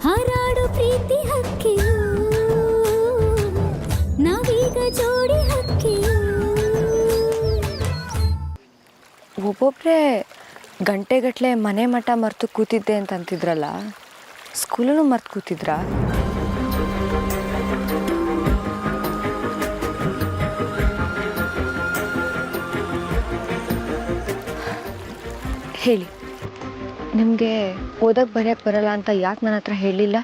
ಹಾರಾಡು ಪ್ರೀತಿ ಹಕ್ಕಿಯು ನಾವೀಗ ಜೋಡಿ ಹಕ್ಕಿಯು. ಒಬ್ಬೊಬ್ಬರೇ ಗಂಟೆಗಟ್ಟಲೆ ಮನೆ ಮಠ ಮರೆತು ಕೂತಿದ್ದೆ ಅಂತ ಅಂತಿದ್ರಲ್ಲ, ಸ್ಕೂಲನ್ನು ಮರ್ತು ಕೂತಿದ್ರಾ? ಹೇಳಿ, ನಿಮಗೆ ಓದಕ್ಕೆ ಬರೆಯೋಕ್ಕೆ ಬರಲ್ಲ ಅಂತ ಯಾಕೆ ನನ್ನ ಹತ್ರ ಹೇಳಿಲ್ಲ?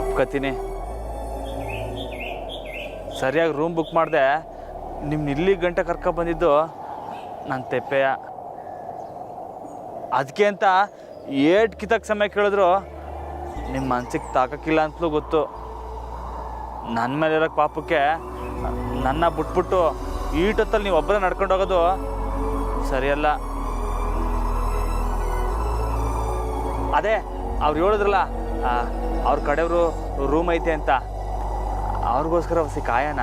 ಒಪ್ಕೊತೀನಿ. ಸರಿಯಾಗಿ ರೂಮ್ ಬುಕ್ ಮಾಡಿದೆ, ನಿಮ್ಮ ಇಲ್ಲಿ ಗಂಟೆ ಕರ್ಕೊಬಂದಿದ್ದು ನನ್ನ ತೆಪ್ಪೆಯ. ಅದಕ್ಕೆ ಅಂತ ಏಟ್ ಕಿತಕ್ಕೆ ಸಮಯ ಕೇಳಿದ್ರು ನಿಮ್ಮ ಮನ್ಸಿಗೆ ತಾಕಕ್ಕಿಲ್ಲ ಅಂತಲೂ ಗೊತ್ತು. ನನ್ನ ಮೇಲಿರೋ ಪಾಪಕ್ಕೆ ನನ್ನ ಬಿಟ್ಬಿಟ್ಟು ಈಟೊತ್ತಲ್ಲಿ ನೀವು ಒಬ್ಬರೇ ನಡ್ಕೊಂಡು ಹೋಗೋದು ಸರಿಯಲ್ಲ. ಅದೇ ಅವ್ರು ಹೇಳಿದ್ರಲ್ಲ, ಅವ್ರ ಕಡೆಯವರು ರೂಮ್ ಐತೆ ಅಂತ, ಅವ್ರಿಗೋಸ್ಕರ ಹೊಸ ಕಾಯನ.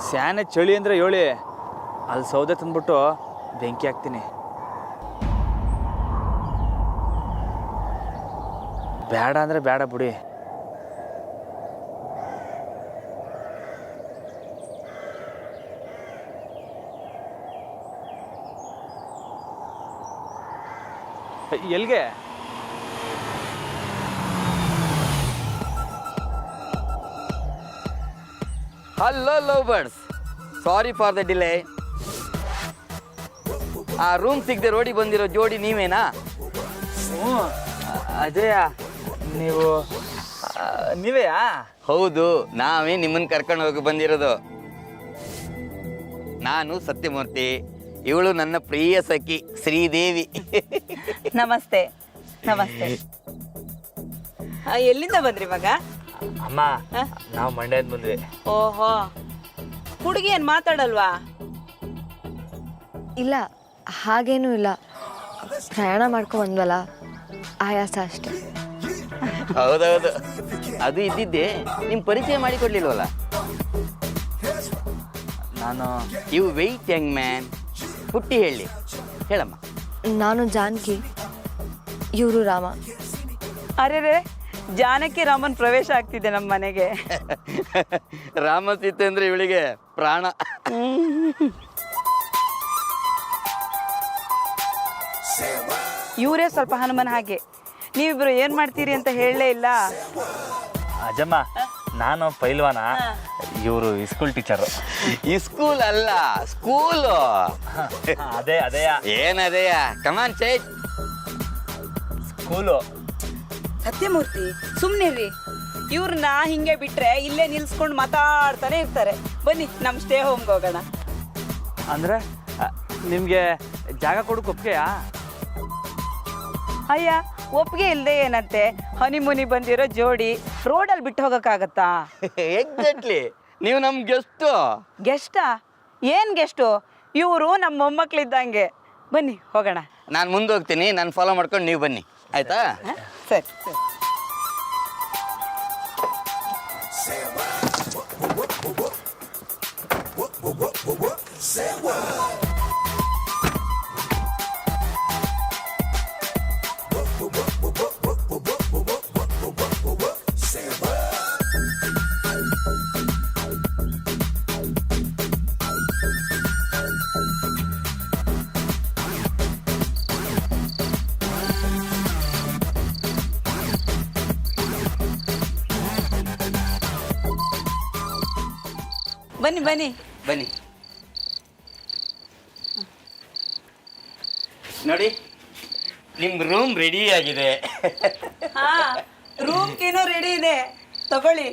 ಸ್ಯಾನೆ ಚಳಿ ಅಂದರೆ ಹೇಳಿ, ಅಲ್ಲಿ ಸೌದೆ ತಂದ್ಬಿಟ್ಟು ಬೆಂಕಿ ಹಾಕ್ತೀನಿ. ಬೇಡ ಅಂದರೆ ಬೇಡ ಬಿಡಿ. ಎಲ್ಲಿಗೆ? Hello love birds, sorry for the delay. ಆ ರೂಮ್ ಸಿಗದೆ ರೋಡಿಗೆ ಬಂದಿರೋ ಜೋಡಿ ನೀವೇನಾ? ಹ್ಞೂ ಅಜಯ, ನೀವೇಯಾ? ಹೌದು, ನಾವೇ ನಿಮ್ಮನ್ನು ಕರ್ಕೊಂಡು ಹೋಗಿ ಬಂದಿರೋದು. ನಾನು ಸತ್ಯಮೂರ್ತಿ, ಇವಳು ನನ್ನ ಪ್ರಿಯ ಸಖಿ ಶ್ರೀದೇವಿ. ನಮಸ್ತೆ. ನಮಸ್ತೆ. ಎಲ್ಲಿಂದ ಬಂದ್ರಿ ಮಗ? ಅಮ್ಮ, ನಾವು ಮಂಡ್ಯದ ಬಂದ್ವಿ. ಓಹೋ, ಹುಡುಗಿ ಏನ್ ಮಾತಾಡಲ್ವಾ? ಇಲ್ಲ, ಹಾಗೇನೂ ಇಲ್ಲ. ಪ್ರಯಾಣ ಮಾಡ್ಕೊಂಡು ಬಂದ್ವಲ್ಲ, ಆಯಾಸ ಅಷ್ಟೆ. ಹೌದೌದು, ಅದು ಇದ್ದಿದ್ದೆ. ನಿಮ್ಮ ಪರಿಚಯ ಮಾಡಿಕೊಡ್ಲಿಲ್ವಲ್ಲ. ನಾನು ಯು ವೆಯ್ಟ್ ಯಂಗ್ ಮ್ಯಾನ್. ಹುಟ್ಟಿ ಹೇಳಿ, ಹೇಳಮ್ಮ. ನಾನು ಜಾನಕಿ, ಇವರು ರಾಮ. ಅರೆ, ಜಾನಕಿ ರಾಮನ್ ಪ್ರವೇಶ ಆಗ್ತಿದೆ ನಮ್ಮ ಮನೆಗೆ. ರಾಮ ಸೀತೆ ಅಂದ್ರೆ ಇವಳಿಗೆ ಪ್ರಾಣ. ಇವರೇ ಸ್ವಲ್ಪ ಹನುಮನ್ ಹಾಗೆ. ನೀವಿಬ್ರು ಏನ್ ಮಾಡ್ತೀರಿ ಅಂತ ಹೇಳಲೇ ಇಲ್ಲ. ಅಜ್ಜಮ್ಮ, ನಾನು ಪೈಲ್ವಾನ, ಇವರು ಸ್ಕೂಲ್ ಟೀಚರು. ಈ ಸ್ಕೂಲ್ ಅಲ್ಲ, ಸ್ಕೂಲು. ಅದೇ ಏನದೆಯ? ಕಮಾನ್ ಚೇಟ್. ಸ್ಕೂಲು. ಸತ್ಯಮೂರ್ತಿ, ಸುಮ್ನಿರ್ರಿ. ಇವ್ರನ್ನ ಹಿಂಗೆ ಬಿಟ್ರೆ ಇಲ್ಲೇ ನಿಲ್ಸ್ಕೊಂಡು ಮಾತಾಡ್ತಾನೆ ಇರ್ತಾರೆ. ಬನ್ನಿ, ನಮ್ ಸ್ಟೇ ಹೋಮ್ಗೆ ಹೋಗೋಣ. ಅಂದ್ರೆ ನಿಮ್ಗೆ ಜಾಗ ಕೊಡಕ್ಕೆ ಒಪ್ಗೆಯಾ? ಅಯ್ಯ, ಒಪ್ಪಿಗೆ ಇಲ್ಲದೆ ಏನಂತೆ? ಹನಿಮೂನಿ ಬಂದಿರೋ ಜೋಡಿ ರೋಡಲ್ಲಿ ಬಿಟ್ಟು ಹೋಗಕ್ಕಾಗತ್ತಾ? ಎಕ್ಸಾಕ್ಟ್ಲಿ, ನೀವು ನಮ್ ಗೆಸ್ಟು. ಗೆಸ್ಟಾ? ಏನ್ ಗೆಸ್ಟು? ಇವರು ನಮ್ಮ ಮೊಮ್ಮಕ್ಳಿದ್ದಂಗೆ. ಬನ್ನಿ ಹೋಗೋಣ. ನಾನು ಮುಂದೆ ಹೋಗ್ತೀನಿ, ನಾನು ಫಾಲೋ ಮಾಡ್ಕೊಂಡು ನೀವು ಬನ್ನಿ, ಆಯ್ತಾ? ಸರಿ. ಬನ್ನಿ ಬನ್ನಿ. ಬನ್ನಿ ನೋಡಿ, ನಿಮ್ಮ ರೂಮ್ ರೆಡಿ ಆಗಿದೆ. ಹಾ, ರೂಮ್ಗೇನೋ ರೆಡಿ ಇದೆ, ತಗೊಳ್ಳಿ.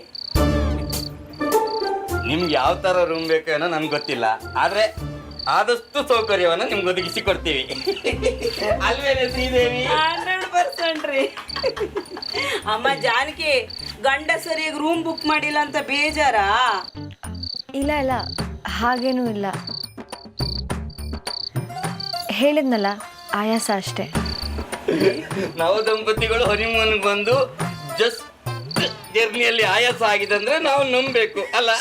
ನಿಮ್ಗೆ ಯಾವ ಥರ ರೂಮ್ ಬೇಕೇನೋ ನನ್ಗೆ ಗೊತ್ತಿಲ್ಲ, ಆದರೆ ಆದಷ್ಟು ಸೌಕರ್ಯವನ್ನು ನಿಮ್ಗೆ ಒದಗಿಸಿ ಕೊಡ್ತೀವಿ. ಅಲ್ವೇನೆ ಶ್ರೀದೇವಿ? 100% ರೀ. ಅಮ್ಮ ಜಾನಕಿ, ಗಂಡ ಸರಿಯಾಗಿ ರೂಮ್ ಬುಕ್ ಮಾಡಿಲ್ಲ ಅಂತ ಬೇಜಾರಾ? ಇಲ್ಲ ಇಲ್ಲ, ಹಾಗೇನೂ ಇಲ್ಲ. ಹೇಳಿದ್ನಲ್ಲ, ಆಯಾಸ ಅಷ್ಟೇ. ನಾವು ದಂಪತಿಗಳು ಹನಿಮೂನ್ಗೆ ಬಂದು ಜಸ್ಟ್ ಜರ್ನಿಯಲ್ಲಿ ಆಯಾಸ ಆಗಿದೆ ಅಂದ್ರೆ ನಾವು ನಂಬಬೇಕು ಅಲ್ಲ?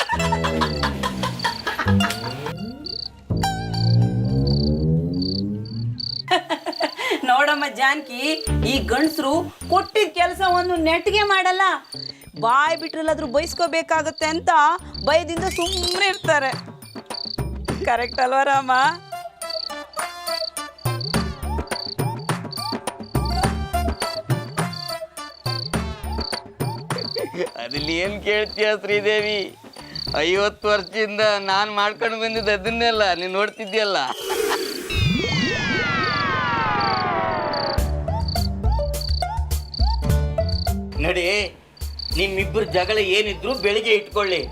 ನೋಡಮ್ಮ ಜಾನಕಿ, ಈ ಗಂಡಸರು ಕೊಟ್ಟಿದ್ದ ಕೆಲಸವನ್ನು ನೆಟ್ಗೆ ಮಾಡಲ್ಲ. ಬಾಯ್ ಬಿಟ್ರಲ್ಲಾದ್ರೂ ಬಯಸ್ಕೋಬೇಕಾಗತ್ತೆ ಅಂತ ಭಯದಿಂದ ಸುಮ್ಮನೆ ಇರ್ತಾರೆ. ಕರೆಕ್ಟ್ ಅಲ್ವಾ ರಾಮ? ಅದಲ್ಲಿ ಏನ್ ಕೇಳ್ತೀಯ ಶ್ರೀದೇವಿ? 50 ವರ್ಷದಿಂದ ನಾನು ಮಾಡ್ಕೊಂಡು ಬಂದಿದ್ದು ಅದನ್ನೆಲ್ಲ ನೀನು ನೋಡ್ತಿದ್ಯಲ್ಲ. ನೋಡಿ, ನಿಮ್ಮಿಬ್ಬರು ಜಗಳ ಏನಿದ್ರು ಬೆಳಿಗ್ಗೆ ಇಟ್ಕೊಳ್ಳಿ.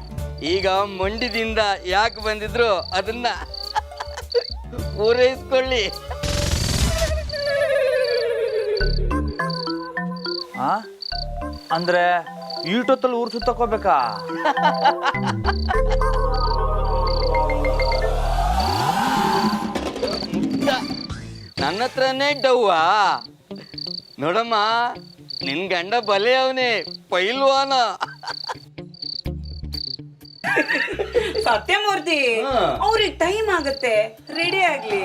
ಈಗ ಮಂಡ್ಯದಿಂದ ಯಾಕೆ ಬಂದಿದ್ರು ಅದನ್ನ ಪೂರೈಸ್ಕೊಳ್ಳಿ. ಅಂದ್ರೆ ಈಟೊತ್ತಲ್ಲಿ ಊರು ಸುತ್ತಕೋಬೇಕಾ? ನನ್ನ ಹತ್ರನೇ ಡವ್ವಾ? ನೋಡಮ್ಮ, ನಿನ್ ಗಂಡ ಬಲೆ ಅವನೇ, ಪೈಲ್ವಾನ. ಸತ್ಯಮೂರ್ತಿ, ಅವ್ರಿಗೆ ಟೈಮ್ ಆಗತ್ತೆ, ರೆಡಿ ಆಗ್ಲಿ.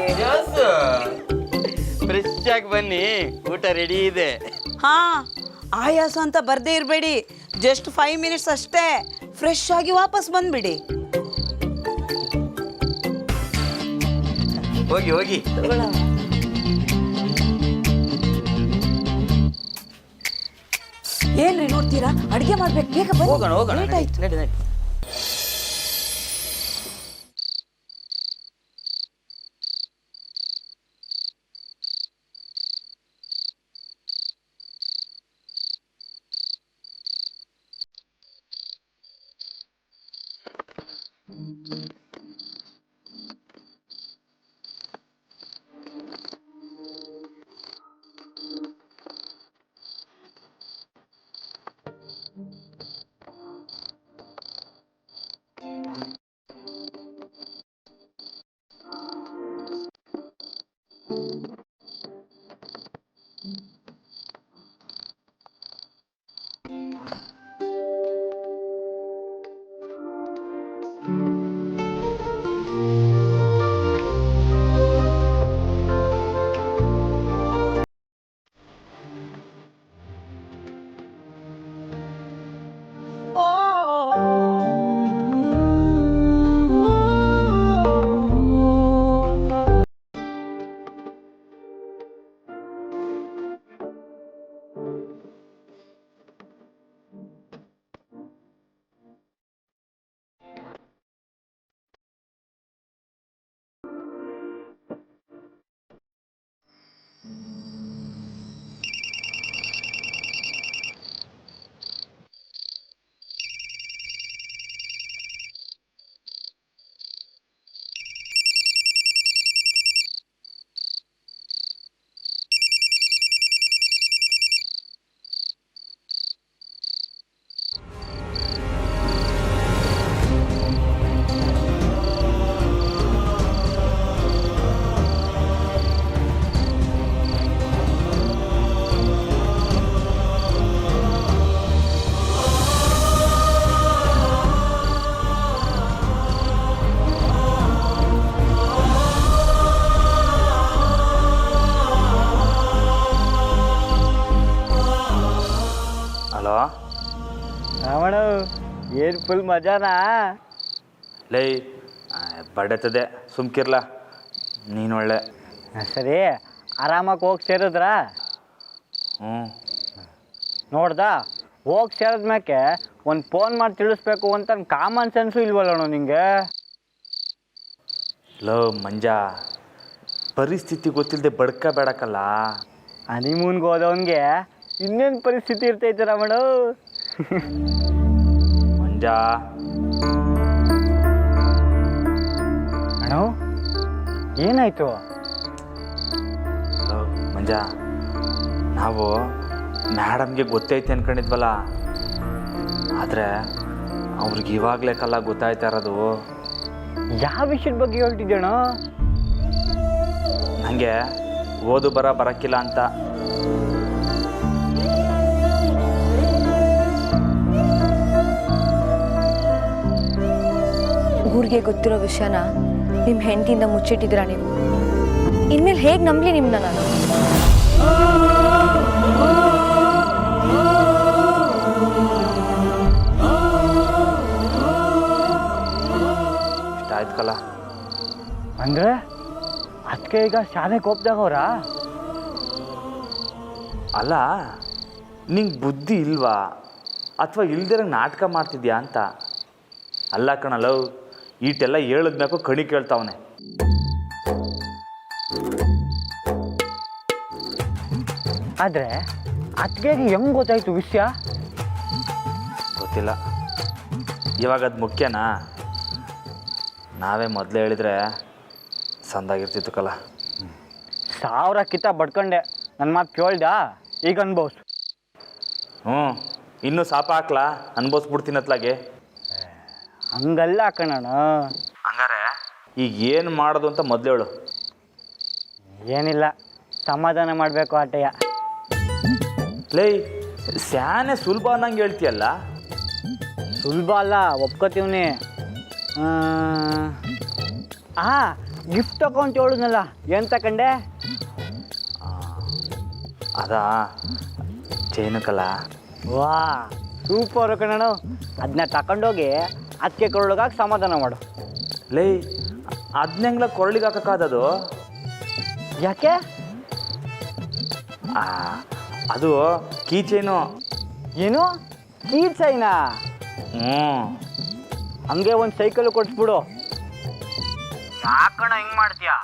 ಫ್ರೆಶ್ ಆಗಿ ಬನ್ನಿ, ಊಟ ರೆಡಿ ಇದೆ. ಹಾ, ಆಯಾಸ ಅಂತ ಬರ್ದೇ ಇರಬೇಡಿ. ಜಸ್ಟ್ 5 ಮಿನಿಟ್ಸ್ ಅಷ್ಟೇ. ಫ್ರೆಶ್ ಆಗಿ ವಾಪಸ್ ಬಂದ್ಬಿಡಿ. ಹೋಗಿ ಹೋಗಿ. ಏನ್ರಿ ನೋಡ್ತೀರಾ? ಅಡಿಗೆ ಮಾಡ್ಬೇಕು, ಬೇಗ ಬನ್ನಿ. ಹೋಗೋಣ ಹೋಗೋಣ, ಲೇಟ್ ಆಯ್ತು. ನಡಿ ನಡಿ. ಹಲೋ ರಾವಣ, ಏನು ಫುಲ್ ಮಜಾನಾ? ಲೈ ಬಡತದೆ, ಸುಮ್ಕಿರ್ಲ ನೀನು ಒಳ್ಳೆ. ಸರಿ, ಆರಾಮಾಗಿ ಹೋಗಿ ಸೇರಿದ್ರಾ? ಹ್ಞೂ. ನೋಡ್ದ ಹೋಗಿ ಸೇರಿದ್ಮ್ಯಾಕೆ ಒಂದು ಫೋನ್ ಮಾಡಿ ತಿಳಿಸ್ಬೇಕು ಅಂತ ಕಾಮನ್ ಸೆನ್ಸು ಇಲ್ವಲ್ಲಣ್ಣ ನಿಂಗೆ. ಲೋ ಮಂಜ, ಪರಿಸ್ಥಿತಿ ಗೊತ್ತಿಲ್ಲದೆ ಬಡ್ಕ ಬೇಡಕ್ಕಲ್ಲ. ಹನಿಮೂನ್ಗೆ ಹೋದವನಿಗೆ ಇನ್ನೇನು ಪರಿಸ್ಥಿತಿ ಇರ್ತೈತೆ ರಮಣ. ಮಂಜ, ಅಣ್ಣ ಏನಾಯ್ತು? ಲೋ ಮಂಜ, ನಾವು ಮೇಡಮ್ಗೆ ಗೊತ್ತೈತೆ ಅನ್ಕೊಂಡಿದ್ವಲ್ಲ, ಆದರೆ ಅವ್ರಿಗೆ ಇವಾಗಲೇ ಕಲ್ಲ ಗೊತ್ತಾಯ್ತಾ ಇರೋದು. ಯಾವ ವಿಷಯದ ಬಗ್ಗೆ ಹೇಳ್ತಿದ್ದೀಣ? ನನಗೆ ಓದು ಬರೋಕ್ಕಿಲ್ಲ ಅಂತ. ಊರಿಗೆ ಗೊತ್ತಿರೋ ವಿಷಯನ ನಿಮ್ಮ ಹೆಂಡತಿಯಿಂದ ಮುಚ್ಚಿಟ್ಟಿದ್ದೀರಾ ನೀವು. ಇನ್ಮೇಲೆ ಹೇಗೆ ನಂಬಲಿ ನಿಮ್ಮನ್ನ ನಾನು? ಇಷ್ಟ ಆಯ್ತಲ್ಲ. ಅಂದರೆ ಅದಕ್ಕೆ ಈಗ ಶಾಲೆ ಕೋಪ್ದಾಗವ್ರ? ಅಲ್ಲ, ನಿಂಗೆ ಬುದ್ಧಿ ಇಲ್ವಾ ಅಥವಾ ಇಲ್ದಿರಂಗೆ ನಾಟಕ ಮಾಡ್ತಿದ್ಯಾ ಅಂತ. ಅಲ್ಲ ಕಣಲ್ಲ, ಈಟೆಲ್ಲ ಹೇಳಿದ್ಮ್ಯಾಕೋ ಕಣಿ ಕೇಳ್ತಾವನೆ. ಆದರೆ ಅದಕ್ಕೆ ಹೆಂಗೆ ಗೊತ್ತಾಯ್ತು ವಿಷಯ? ಗೊತ್ತಿಲ್ಲ. ಇವಾಗ ಅದು ಮುಖ್ಯನಾ? ನಾವೇ ಮೊದಲೇ ಹೇಳಿದ್ರೆ ಸಂದಾಗಿರ್ತಿತ್ತು ಕಲ. 1000 ಕಿತ್ತ ಬಡ್ಕೊಂಡೆ, ನನ್ನ ಮಾತು ಕೇಳ್ದ, ಈಗ ಅನ್ಭವ್ಸು. ಇನ್ನೂ ಸಾಪ ಹಾಕ್ಲಾ, ಅನ್ಭವಿಸ್ಬಿಡ್ತೀನಿ ಅತ್ಲಾಗೆ. ಹಂಗಲ್ಲ ಕಣಣ್ಣ. ಹಂಗಾರೆ ಈಗ ಏನು ಮಾಡೋದು ಅಂತ ಮೊದಲು ಹೇಳು. ಏನಿಲ್ಲ, ಸಮಾಧಾನ ಮಾಡಬೇಕು ಆಟಯ್ಯ. ಲೇ, ಸ್ಯಾನೆ ಸುಲಭ ಅನ್ನಂಗೆ ಹೇಳ್ತೀಯಲ್ಲ. ಸುಲಭ ಅಲ್ಲ, ಒಪ್ಕೋತೀವ್ನಿ. ಗಿಫ್ಟ್ ತಗೊಂಡು ಹೇಳಿದ್ನಲ್ಲ, ಏನು ತಗೊಂಡೆ? ಅದಾ ಚೈನಕ್ಕಲ್ಲ. ವಾ ಸೂಪರ್ ಕಣಣ್ಣ. ಅದನ್ನ ತಗೊಂಡೋಗಿ ಅದಕ್ಕೆ ಕೊರಳಗಾಗಿ ಸಮಾಧಾನ ಮಾಡು. ಲೇ, ಅದನ್ನೆಂಗ್ಲ ಕೊರಳಿಗೆ ಹಾಕಕ್ಕಾದದು? ಯಾಕೆ? ಅದು ಕೀ ಚೈನು. ಏನು ಕೀ ಚೈನಾ? ಹಂಗೆ ಒಂದು ಸೈಕಲ್ ಕೊಡ್ಸ್ಬಿಡು. ಯಾಕಣ್ಣ ಹಿಂಗೆ ಮಾಡ್ತೀಯಾ?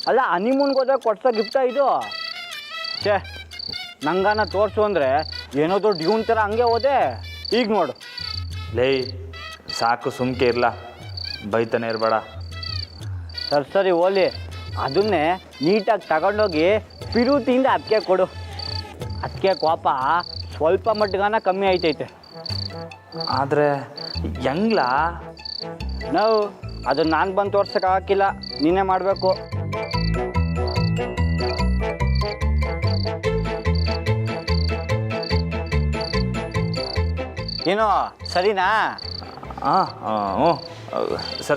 ಅಲ್ಲ, ಹನಿಮೂನ್ಗೆ ಹೋದಾಗ ಕೊಡ್ಸೋ ಗಿಫ್ಟ ಇದು? ಛೇ, ನಂಗಾನ ತೋರಿಸು ಅಂದರೆ ಏನೋ ದೊಡ್ಡ ಇವನ್ ಥರ ಹಂಗೆ ಹೋದೆ. ಈಗ ನೋಡು. ಲೇ, ಸಾಕು, ಸುಮ್ಕೆ ಇರಲ್ಲ, ಬೈತಾನೆ ಇರಬೇಡ. ಸರಿ ಓಲಿ, ಅದನ್ನೇ ನೀಟಾಗಿ ತಗೊಂಡೋಗಿ ಪಿರುತಿಯಿಂದ ಅದಕ್ಕೆ ಕೊಡು. ಅದಕ್ಕೆ ಕೋಪ ಸ್ವಲ್ಪ ಮಟ್ಟಿಗಾನ ಕಮ್ಮಿ ಆಯ್ತೈತೆ. ಆದರೆ ಹೆಂಗ್ಲಾ? ನಾವು ಅದನ್ನ ನಾನು ಬಂದು ತೋರ್ಸೋಕ್ಕಾಗಿಲ್ಲ, ನೀನೇ ಮಾಡಬೇಕು. ಏನೋ ಸರಿನಾ? ಹ್ಞೂ,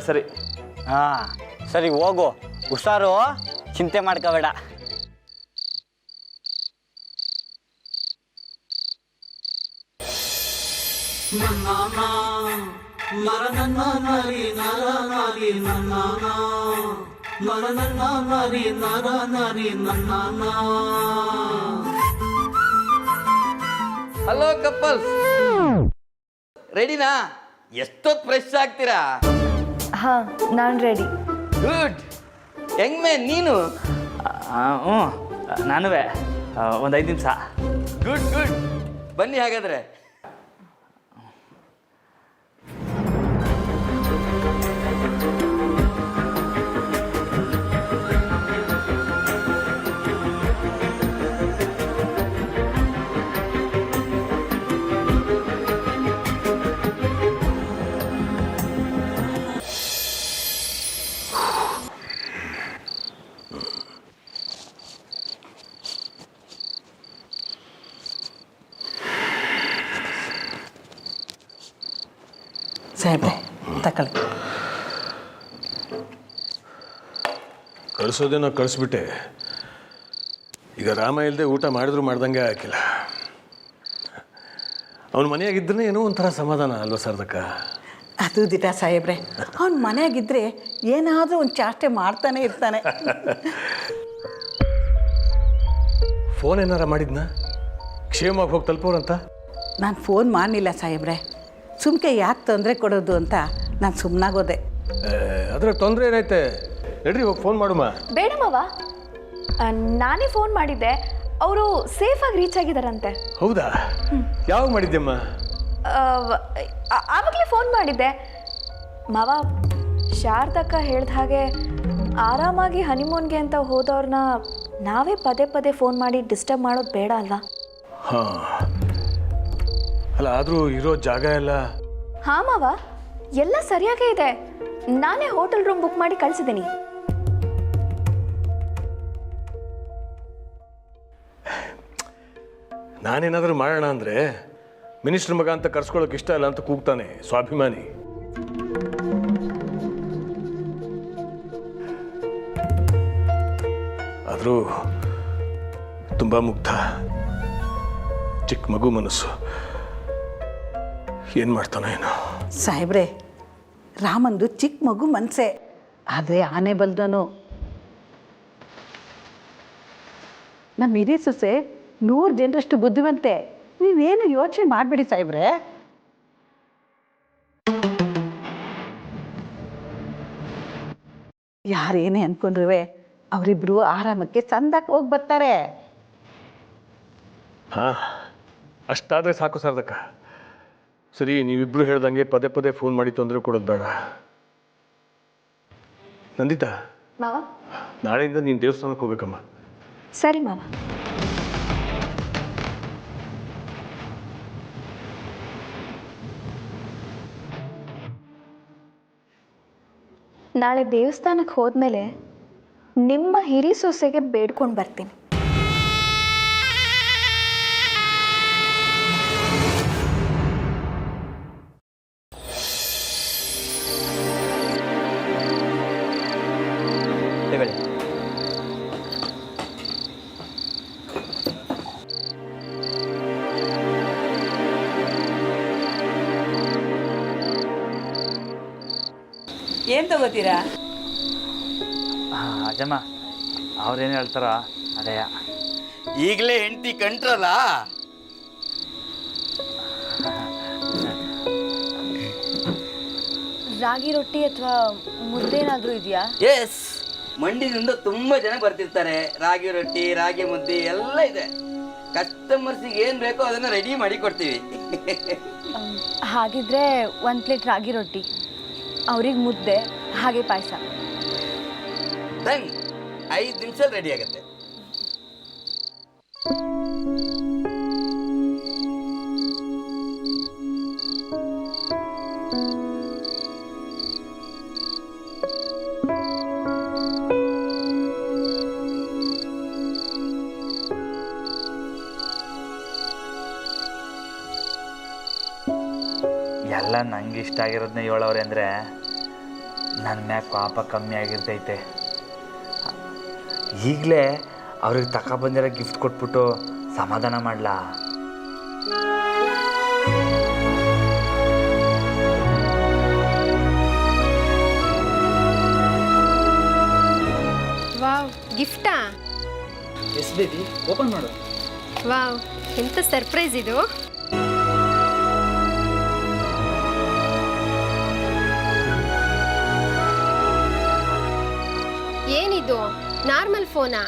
ಸರಿ. ಹಾಂ ಸರಿ, ಹೋಗು, ಹುಷಾರು, ಚಿಂತೆ ಮಾಡ್ಕೋಬೇಡ. ಹಲೋ ಕಪಲ್ಸ್, ರೆಡಿನಾ? ಎಷ್ಟೊತ್ತು ಫ್ರೆಶ್ ಆಗ್ತೀರಾ? ಹಾಂ, ನಾನು ರೆಡಿ. ಗುಡ್. ಹೆಂಗ್ ನೀನು? ಹ್ಞೂ, ನಾನುವೇ ಒಂದು 5 ನಿಮಿಷ. ಗುಡ್. ಬನ್ನಿ ಹಾಗಾದ್ರೆ. ಸಾಹೇಬ್ರೆ ತಕೊಳ್ಳಿ. ಕಳಿಸೋದೇನೋ ಕಳಿಸ್ಬಿಟ್ಟೆ. ಈಗ ರಾಮ ಇಲ್ಲದೆ ಊಟ ಮಾಡಿದ್ರು ಮಾಡ್ದಂಗೆ ಹಾಕಿಲ್ಲ. ಅವನ ಮನೆಯಾಗಿದ್ರೆ ಏನೋ ಒಂಥರ ಸಮಾಧಾನ ಅಲ್ವ ಸರ್ದಕ್ಕ? ಅದು ದಿಟ ಸಾಹೇಬ್ರೆ, ಅವ್ನು ಮನೆಯಾಗಿದ್ದರೆ ಏನಾದರೂ ಒಂದು ಚಾಷ್ಟೆ ಮಾಡ್ತಾನೆ ಇರ್ತಾನೆ. ಫೋನ್ ಏನಾರ ಮಾಡಿದ್ನ? ಕ್ಷೇಮವಾಗಿ ಹೋಗಿ ತಲುಪೋರಂತ? ನಾನು ಫೋನ್ ಮಾಡಲಿಲ್ಲ ಸಾಹೇಬ್ರೆ. ಸುಮ್ಕೆ ಯಾಕೆ ತೊಂದರೆ ಕೊಡೋದು ಅಂತ ನಾನು ಸುಮ್ಮನಾಗೋದೆ. ಅದ್ರ ತೊಂದರೆ ಏನೈತೆ? ನಡ್ರಿ ಹೋಗಿ ಫೋನ್ ಮಾಡುಮ್ಮ. ಬೇಡ ಮಾವ, ನಾನೇ ಫೋನ್ ಮಾಡಿದ್ದೆ. ಅವರು ಸೇಫಾಗಿ ರೀಚ್ ಆಗಿದ್ದಾರಂತೆ. ಹೌದಾ? ಯಾವಾಗ ಮಾಡಿದ್ದೆಮ್ಮ? ಆವಾಗಲೇ ಫೋನ್ ಮಾಡಿದ್ದೆ ಮಾವ. ಶಾರದಕ್ಕ ಹೇಳ್ದ ಹಾಗೆ ಆರಾಮಾಗಿ ಹನಿಮೂನ್ಗೆ ಅಂತ ಹೋದವ್ರನ್ನ ನಾವೇ ಪದೇ ಪದೇ ಫೋನ್ ಮಾಡಿ ಡಿಸ್ಟರ್ಬ್ ಮಾಡೋದು ಬೇಡ ಅಲ್ವಾ? ಹಾಂ, ಅಲ್ಲ ಆದರೂ ಇರೋ ಜಾಗ ಎಲ್ಲ. ಹಾಂ ಮಾವ, ಎಲ್ಲ ಸರಿಯಾಗೇ ಇದೆ. ನಾನೇ ಹೋಟೆಲ್ ರೂಮ್ ಬುಕ್ ಮಾಡಿ ಕಳಿಸಿದ್ದೀನಿ. ನಾನೇನಾದರೂ ಮಾಡೋಣ ಅಂದರೆ ಮಿನಿಸ್ಟ್ರ್ ಮಗ ಅಂತ ಕರ್ಸ್ಕೊಳ್ಳೋಕೆ ಇಷ್ಟ ಇಲ್ಲ ಅಂತ ಕೂಗ್ತಾನೆ ಸ್ವಾಭಿಮಾನಿ. ಆದರೂ ತುಂಬ ಮುಗ್ಧ, ಚಿಕ್ಕ ಮಗು ಮನಸ್ಸು. ಏನು ಮಾಡ್ತಾನೋ ಏನೋ. ಸಾಹೇಬ್ರೆ, ರಾಮಂದು ಚಿಕ್ಕ ಮಗು ಮನಸ್ಸೆ, ಆದರೆ ಆನೆ ಬಲ್ದನು. ನಮ್ಮ ಹಿರಿಯ ಸೊಸೆ 100 ಜನರಷ್ಟು ಬುದ್ಧಿವಂತೆ. ನೀವೇನು ಯೋಚನೆ ಮಾಡಬೇಡಿ ಸಾಹೇಬ್ರೆ. ಯಾರೇನೇ ಅನ್ಕೊಂಡ್ರುವೆ ಅವರಿಬ್ರು ಆರಾಮಕ್ಕೆ ಚಂದಕ್ಕೆ ಹೋಗಿ ಬರ್ತಾರೆ. ಹಾಂ, ಅಷ್ಟಾದರೆ ಸಾಕು ಸಾರ್ದಕ್ಕ. ಸರಿ, ನೀವಿಬ್ಬರು ಹೇಳ್ದಂಗೆ ಪದೇ ಪದೇ ಫೋನ್ ಮಾಡಿ ತೊಂದರೆ ಕೊಡೋದು ಬೇಡ. ನಂದಿತಾ, ಮಾವ, ನಾಳೆಯಿಂದ ನೀನು ದೇವಸ್ಥಾನಕ್ಕೆ ಹೋಗ್ಬೇಕಮ್ಮ. ಸರಿ ಮಾವ. ನಾಳೆ ದೇವಸ್ಥಾನಕ್ಕೆ ಹೋದ್ಮೇಲೆ ನಿಮ್ಮ ಹಿರಿ ಸೊಸೆಗೆ ಬೇಡ್ಕೊಂಡು ಬರ್ತೀನಿ. ಏನು ತಗೋತೀರಾ? ಅಜ್ಜಮ್ಮ ಅವ್ರೇನು ಹೇಳ್ತಾರ ಅದೇ. ಈಗಲೇ ಹೆಂಡತಿ ಕಂಟ್ರಲ್ಲ. ರಾಗಿ ರೊಟ್ಟಿ ಅಥವಾ ಮುದ್ದೇನಾದರೂ ಇದೆಯಾ? ಎಸ್, ಮಂಡ್ಯದಿಂದ ತುಂಬ ಜನ ಬರ್ತಿರ್ತಾರೆ. ರಾಗಿ ರೊಟ್ಟಿ, ರಾಗಿ ಮುದ್ದೆ ಎಲ್ಲ ಇದೆ. ಕಸ್ಟಮರ್ಸಿಗೆ ಏನು ಬೇಕೋ ಅದನ್ನು ರೆಡಿ ಮಾಡಿ ಕೊಡ್ತೀವಿ. ಹಾಗಿದ್ರೆ 1 ಪ್ಲೇಟ್ ರಾಗಿ ರೊಟ್ಟಿ, ಅವ್ರಿಗೆ ಮುದ್ದೆ, ಹಾಗೆ ಪಾಯಸ. ಡನ್, 5 ನಿಮಿಷ ರೆಡಿ ಆಗುತ್ತೆ. ಎಲ್ಲ ನಂಗೆ ಇಷ್ಟ ಆಗಿರೋದನ್ನ ಹೇಳೋರೆ ಅಂದರೆ ನನ್ನ ಮ್ಯಾಗ ಪಾಪ ಕಮ್ಮಿ ಆಗಿರ್ತೈತೆ. ಈಗಲೇ ಅವ್ರಿಗೆ ತಗೊಬಂದಿರೋ ಗಿಫ್ಟ್ ಕೊಟ್ಬಿಟ್ಟು ಸಮಾಧಾನ ಮಾಡಲಾ? ವಾವ್, ಗಿಫ್ಟಾ? ಎಸ್ ಬೇಬಿ, ಓಪನ್ ಮಾಡು. ವಾವ್, ಎಂಥ ಸರ್ಪ್ರೈಸ್ ಇದು. ಏನಿದು, ನಾರ್ಮಲ್ ಫೋನಾ?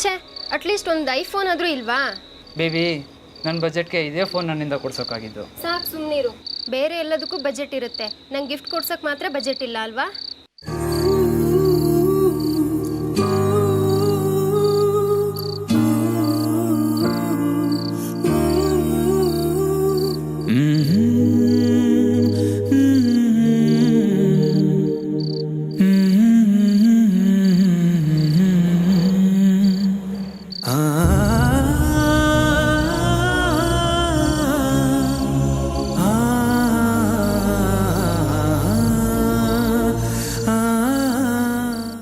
ಛೇ, ಅಟ್ಲೀಸ್ಟ್ ಒಂದು ಐಫೋನ್ ಆದರೂ ಇಲ್ವಾ? ಬೇಬಿ, ನನ್ನ ಬಜೆಟ್ಗೆ ಇದೇ ಫೋನ್ ನನ್ನಿಂದ ಕೊಡ್ಸೋಕ್ಕಾಗಿದ್ದು. ಸಾಕು, ಸುಮ್ಮನಿರು. ಬೇರೆ ಎಲ್ಲದಕ್ಕೂ ಬಜೆಟ್ ಇರುತ್ತೆ, ನಂಗೆ ಗಿಫ್ಟ್ ಕೊಡ್ಸೋಕ್ಕೆ ಮಾತ್ರ ಬಜೆಟ್ ಇಲ್ಲ ಅಲ್ವಾ?